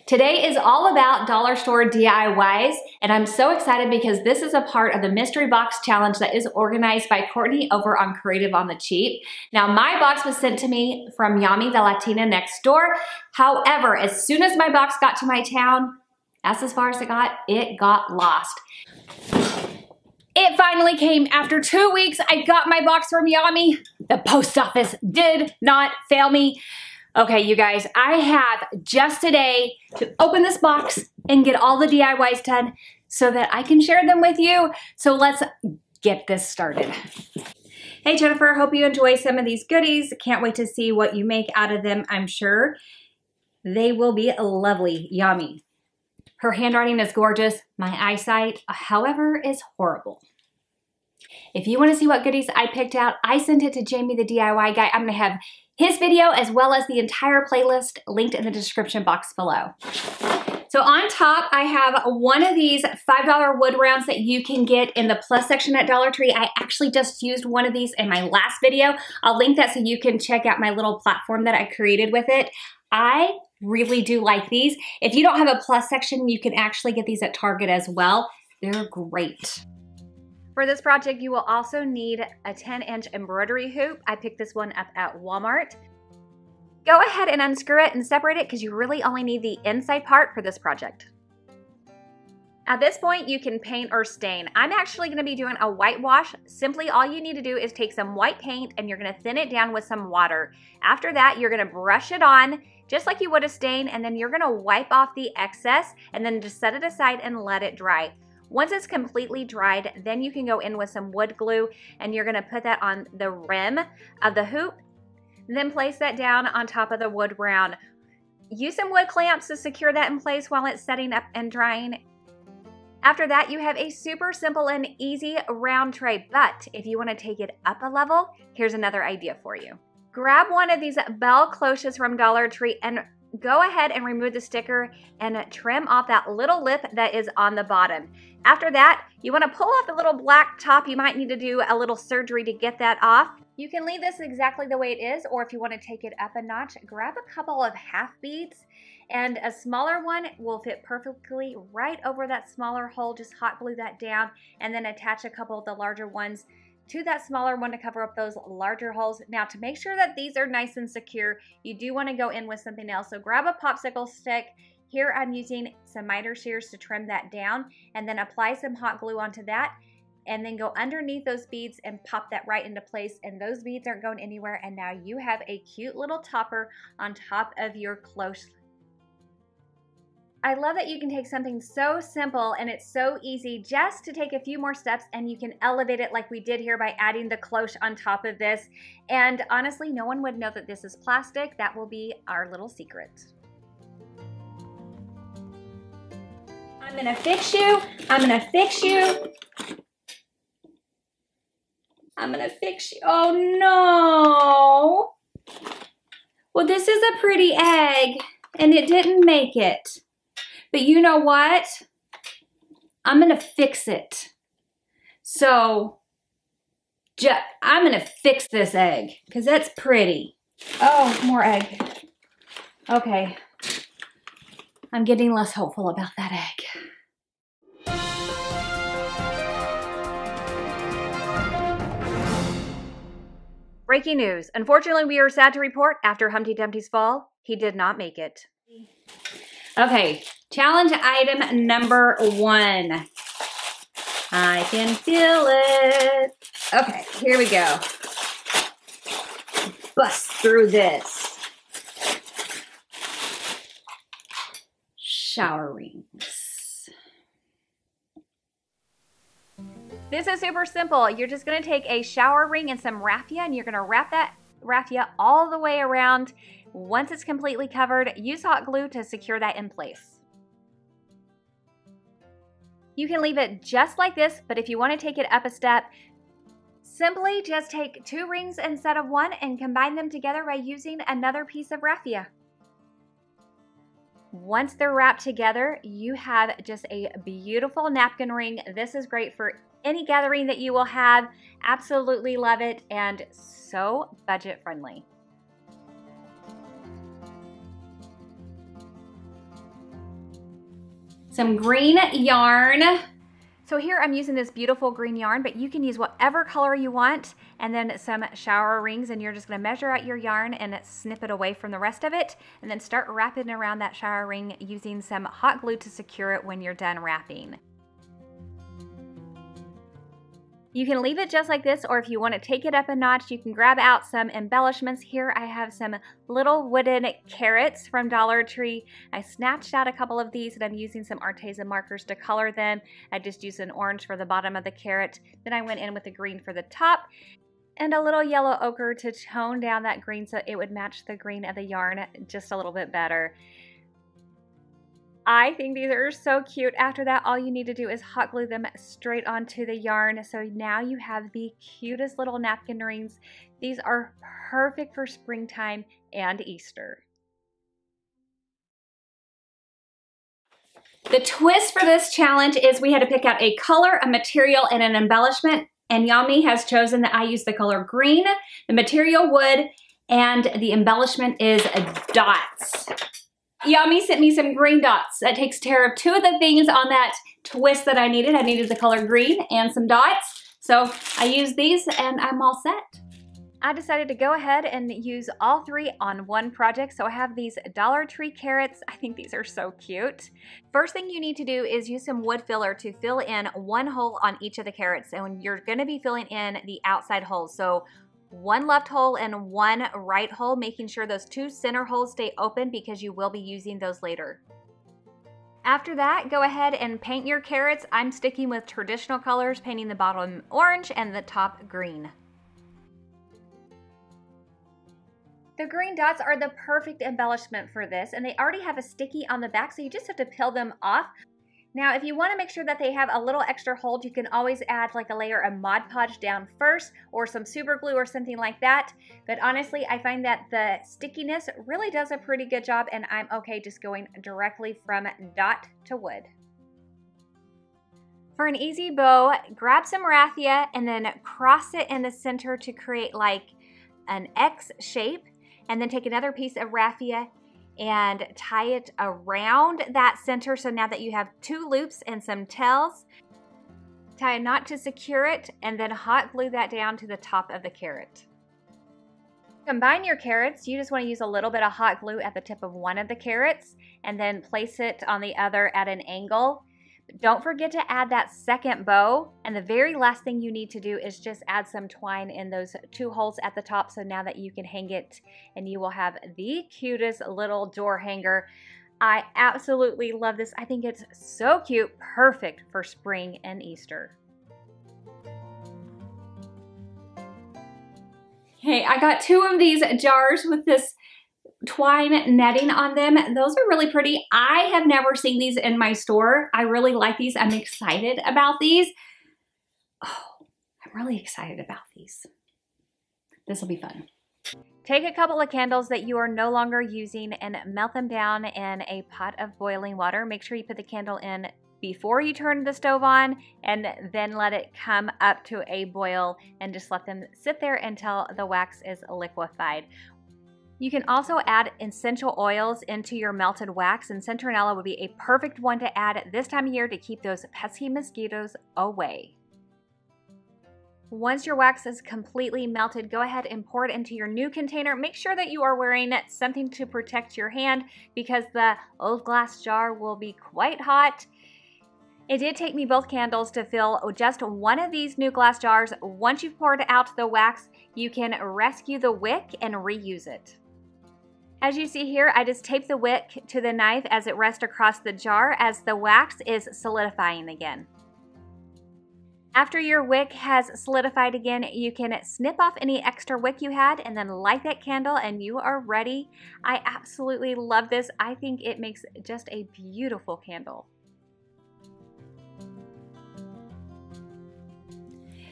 Today is all about dollar store DIYs, and I'm so excited because this is a part of the Mystery Box Challenge that is organized by Courtney over on Creative on the Cheap. Now, my box was sent to me from Yami, the Latina next door. However, as soon as my box got to my town, that's as far as it got lost. It finally came after 2 weeks. I got my box from Yami. The post office did not fail me. Okay, you guys, I have just today to open this box and get all the DIYs done so that I can share them with you. So let's get this started. Hey Jennifer, hope you enjoy some of these goodies. Can't wait to see what you make out of them. I'm sure they will be lovely. Yummy. Her handwriting is gorgeous. My eyesight, however, is horrible. If you want to see what goodies I picked out, I sent it to Jamie, the DIY guy. I'm going to have his video as well as the entire playlist linked in the description box below. So on top, I have one of these $5 wood rounds that you can get in the plus section at Dollar Tree. I actually just used one of these in my last video. I'll link that so you can check out my little platform that I created with it. I really do like these. If you don't have a plus section, you can actually get these at Target as well. They're great. For this project, you will also need a 10-inch embroidery hoop. I picked this one up at Walmart. Go ahead and unscrew it and separate it because you really only need the inside part for this project. At this point, you can paint or stain. I'm actually going to be doing a whitewash. Simply all you need to do is take some white paint and you're going to thin it down with some water. After that, you're going to brush it on just like you would a stain, and then you're going to wipe off the excess and then just set it aside and let it dry. Once it's completely dried, then you can go in with some wood glue and you're going to put that on the rim of the hoop. Then place that down on top of the wood round. Use some wood clamps to secure that in place while it's setting up and drying. After that, you have a super simple and easy round tray, but if you want to take it up a level, here's another idea for you. Grab one of these bell cloches from Dollar Tree and go ahead and remove the sticker and trim off that little lip that is on the bottom. After that, you want to pull off the little black top. You might need to do a little surgery to get that off. You can leave this exactly the way it is, or if you want to take it up a notch, grab a couple of half beads, and a smaller one will fit perfectly right over that smaller hole. Just hot glue that down and then attach a couple of the larger ones to that smaller one to cover up those larger holes. Now, to make sure that these are nice and secure, you do want to go in with something else. So grab a popsicle stick. Here I'm using some miter shears to trim that down, and then apply some hot glue onto that, and then go underneath those beads and pop that right into place, and those beads aren't going anywhere, and now you have a cute little topper on top of your cloche. I love that you can take something so simple and it's so easy just to take a few more steps and you can elevate it like we did here by adding the cloche on top of this. And honestly, no one would know that this is plastic. That will be our little secret. I'm gonna fix you. I'm gonna fix you. I'm gonna fix you. Oh no. Well, this is a pretty egg and it didn't make it. But you know what? I'm gonna fix it. So, I'm gonna fix this egg because that's pretty. Oh, more egg. Okay. I'm getting less hopeful about that egg. Breaking news. Unfortunately, we are sad to report after Humpty Dumpty's fall, he did not make it. Okay, challenge item number 1. I can feel it. Okay, here we go. Bust through this. Shower rings. This is super simple. You're just gonna take a shower ring and some raffia, and you're gonna wrap that raffia all the way around. Once it's completely covered, use hot glue to secure that in place. You can leave it just like this, but if you want to take it up a step, simply just take 2 rings instead of 1 and combine them together by using another piece of raffia. Once they're wrapped together, you have just a beautiful napkin ring. This is great for any gathering that you will have. Absolutely love it, and so budget friendly. some green yarn. So here I'm using this beautiful green yarn, but you can use whatever color you want, and then some shower rings, and you're just gonna measure out your yarn and snip it away from the rest of it, and then start wrapping around that shower ring using some hot glue to secure it when you're done wrapping. You can leave it just like this, or if you want to take it up a notch, you can grab out some embellishments. Here I have some little wooden carrots from Dollar Tree. I snatched out a couple of these and I'm using some ARTEZA markers to color them. I just used an orange for the bottom of the carrot. Then I went in with the green for the top and a little yellow ochre to tone down that green so it would match the green of the yarn just a little bit better. I think these are so cute. After that, all you need to do is hot glue them straight onto the yarn. So now you have the cutest little napkin rings. These are perfect for springtime and Easter. The twist for this challenge is we had to pick out a color, a material, and an embellishment. And Yami has chosen that I use the color green, the material wood, and the embellishment is dots. Yami sent me some green dots. That takes care of two of the things on that twist that I needed. I needed the color green and some dots. So I used these and I'm all set. I decided to go ahead and use all three on one project. So I have these Dollar Tree carrots. I think these are so cute. First thing you need to do is use some wood filler to fill in one hole on each of the carrots. And you're gonna be filling in the outside holes. So one left hole and one right hole, making sure those two center holes stay open because you will be using those later. After that, go ahead and paint your carrots. I'm sticking with traditional colors, painting the bottom orange and the top green. The green dots are the perfect embellishment for this, and they already have a sticky on the back, so you just have to peel them off. Now, if you want to make sure that they have a little extra hold, you can always add like a layer of Mod Podge down first or some super glue or something like that. But honestly, I find that the stickiness really does a pretty good job, and I'm okay just going directly from dot to wood. For an easy bow, grab some raffia and then cross it in the center to create like an X shape, and then take another piece of raffia and tie it around that center. So now that you have two loops and some tails, tie a knot to secure it and then hot glue that down to the top of the carrot. Combine your carrots. You just want to use a little bit of hot glue at the tip of one of the carrots and then place it on the other at an angle. Don't forget to add that second bow, and the very last thing you need to do is just add some twine in those two holes at the top, so now that you can hang it and you will have the cutest little door hanger. I absolutely love this. I think it's so cute, perfect for spring and Easter. Hey, I got two of these jars with this twine netting on them. Those are really pretty. I have never seen these in my store. I really like these. I'm excited about these. Oh, I'm really excited about these. This will be fun. Take a couple of candles that you are no longer using and melt them down in a pot of boiling water. Make sure you put the candle in before you turn the stove on, and then let it come up to a boil and just let them sit there until the wax is liquefied. You can also add essential oils into your melted wax, and citronella would be a perfect one to add at this time of year to keep those pesky mosquitoes away. Once your wax is completely melted, go ahead and pour it into your new container. Make sure that you are wearing something to protect your hand because the old glass jar will be quite hot. It did take me both candles to fill just one of these new glass jars. Once you've poured out the wax, you can rescue the wick and reuse it. As you see here, I just taped the wick to the knife as it rests across the jar as the wax is solidifying again. After your wick has solidified again, you can snip off any extra wick you had and then light that candle and you are ready. I absolutely love this. I think it makes just a beautiful candle.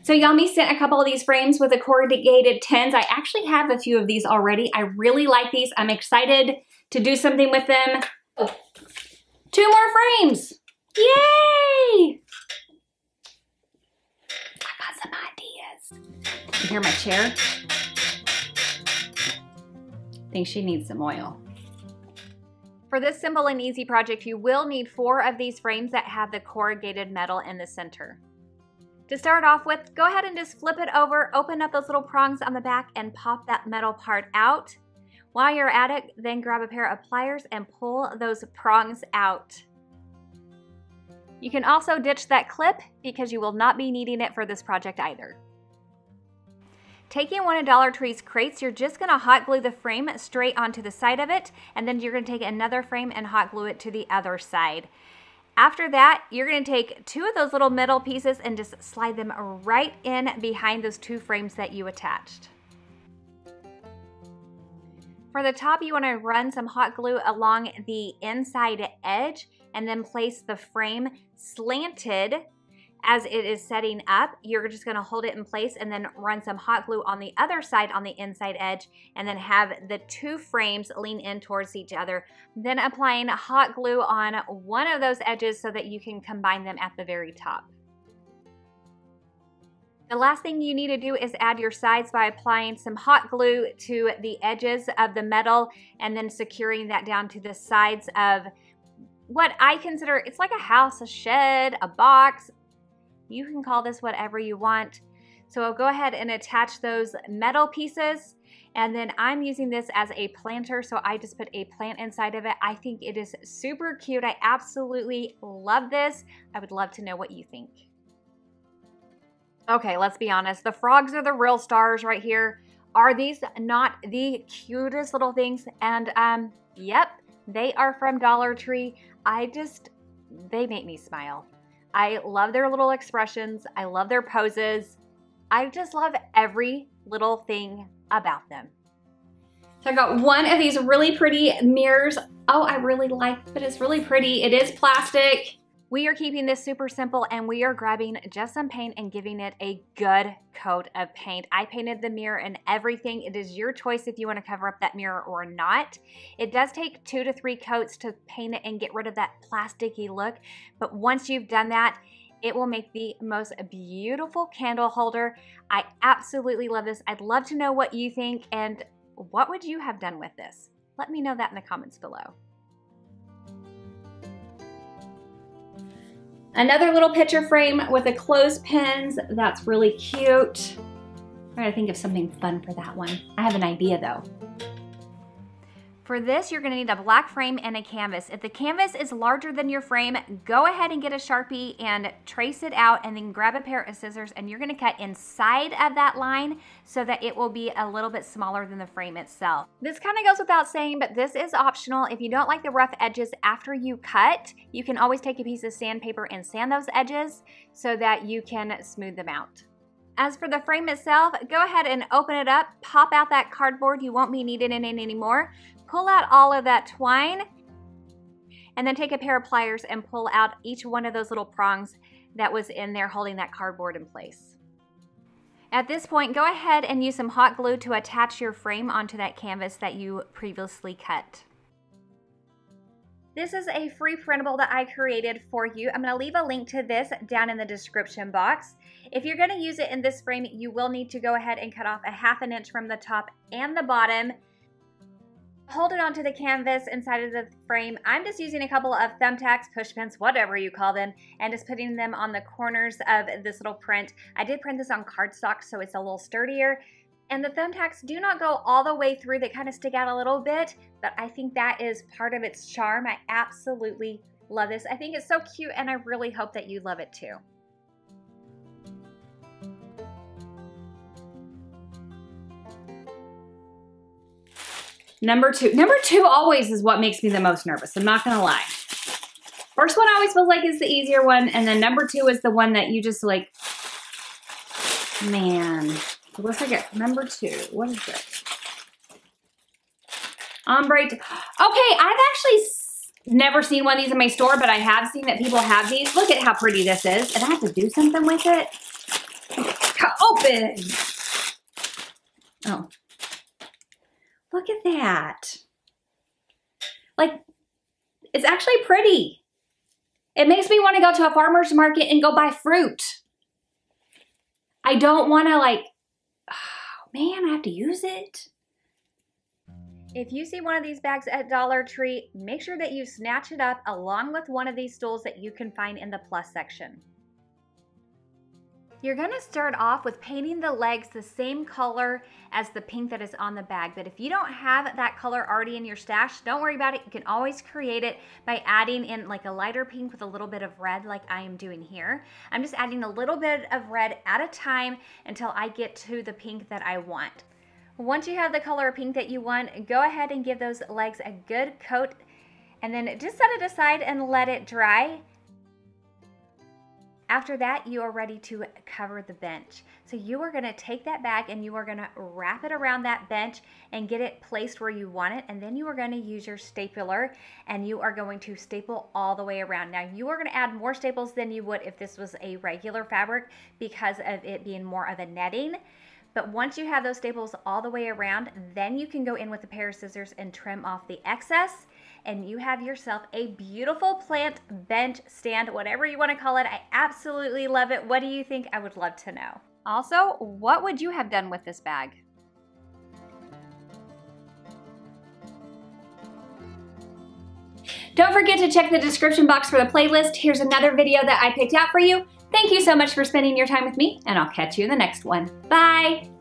So Yami sent a couple of these frames with the corrugated tins. I actually have a few of these already. I really like these. I'm excited to do something with them. Oh, 2 more frames. Yay! I got some ideas. You hear my chair? I think she needs some oil. For this simple and easy project, you will need 4 of these frames that have the corrugated metal in the center. To start off with, go ahead and just flip it over, open up those little prongs on the back and pop that metal part out. While you're at it, then grab a pair of pliers and pull those prongs out. You can also ditch that clip because you will not be needing it for this project either. Taking one of Dollar Tree's crates, you're just going to hot glue the frame straight onto the side of it, and then you're going to take another frame and hot glue it to the other side. After that, you're going to take 2 of those little metal pieces and just slide them right in behind those 2 frames that you attached. For the top, you want to run some hot glue along the inside edge and then place the frame slanted as it is setting up. You're just going to hold it in place and then run some hot glue on the other side on the inside edge, and then have the 2 frames lean in towards each other. Then applying hot glue on one of those edges so that you can combine them at the very top. The last thing you need to do is add your sides by applying some hot glue to the edges of the metal and then securing that down to the sides of what I consider, it's like a house, a shed, a box. You can call this whatever you want. So I'll go ahead and attach those metal pieces, and then I'm using this as a planter, so I just put a plant inside of it. I think it is super cute. I absolutely love this. I would love to know what you think. Okay, let's be honest. The frogs are the real stars right here. Are these not the cutest little things? And yep, they are from Dollar Tree. They make me smile. I love their little expressions. I love their poses. I just love every little thing about them. So I got one of these really pretty mirrors. Oh, I really like it. It's really pretty. It is plastic. We are keeping this super simple, and we are grabbing just some paint and giving it a good coat of paint. I painted the mirror and everything. It is your choice if you want to cover up that mirror or not. It does take 2 to 3 coats to paint it and get rid of that plasticky look, but once you've done that, it will make the most beautiful candle holder. I absolutely love this. I'd love to know what you think, and what would you have done with this? Let me know that in the comments below. Another little picture frame with the clothespins. That's really cute. I'm trying to think of something fun for that one. I have an idea though. For this, you're gonna need a black frame and a canvas. If the canvas is larger than your frame, go ahead and get a Sharpie and trace it out, and then grab a pair of scissors, and you're gonna cut inside of that line so that it will be a little bit smaller than the frame itself. This kind of goes without saying, but this is optional. If you don't like the rough edges after you cut, you can always take a piece of sandpaper and sand those edges so that you can smooth them out. As for the frame itself, go ahead and open it up, pop out that cardboard. You won't be needing it anymore. Pull out all of that twine, and then take a pair of pliers and pull out each one of those little prongs that was in there holding that cardboard in place. At this point, go ahead and use some hot glue to attach your frame onto that canvas that you previously cut. This is a free printable that I created for you. I'm going to leave a link to this down in the description box. If you're going to use it in this frame, you will need to go ahead and cut off a ½ inch from the top and the bottom. Hold it onto the canvas inside of the frame. I'm just using a couple of thumbtacks, push pins, whatever you call them, and just putting them on the corners of this little print. I did print this on cardstock, so it's a little sturdier. And the thumbtacks do not go all the way through. They kind of stick out a little bit, but I think that is part of its charm. I absolutely love this. I think it's so cute, and I really hope that you love it too. Number two always is what makes me the most nervous. I'm not gonna lie. First one I always feel like is the easier one, and then number 2 is the one that you just like, man. So let's look at number 2. What is it? Ombre. Okay, I've actually never seen one of these in my store, but I have seen that people have these. Look at how pretty this is, and I have to do something with it. Open. Oh. Look at that. Like, it's actually pretty. It makes me want to go to a farmer's market and go buy fruit. I don't want to like, oh man, I have to use it. If you see one of these bags at Dollar Tree, make sure that you snatch it up along with one of these stools that you can find in the plus section. You're gonna start off with painting the legs the same color as the pink that is on the bag, but if you don't have that color already in your stash, don't worry about it. You can always create it by adding in like a lighter pink with a little bit of red like I am doing here. I'm just adding a little bit of red at a time until I get to the pink that I want. Once you have the color of pink that you want, go ahead and give those legs a good coat and then just set it aside and let it dry. After that, you are ready to cover the bench. So you are gonna take that bag and you are gonna wrap it around that bench and get it placed where you want it. And then you are gonna use your stapler and you are going to staple all the way around. Now you are gonna add more staples than you would if this was a regular fabric because of it being more of a netting. But once you have those staples all the way around, then you can go in with a pair of scissors and trim off the excess. And you have yourself a beautiful plant bench stand, whatever you want to call it. I absolutely love it. What do you think? I would love to know. Also, what would you have done with this bag? Don't forget to check the description box for the playlist. Here's another video that I picked out for you. Thank you so much for spending your time with me, and I'll catch you in the next one. Bye!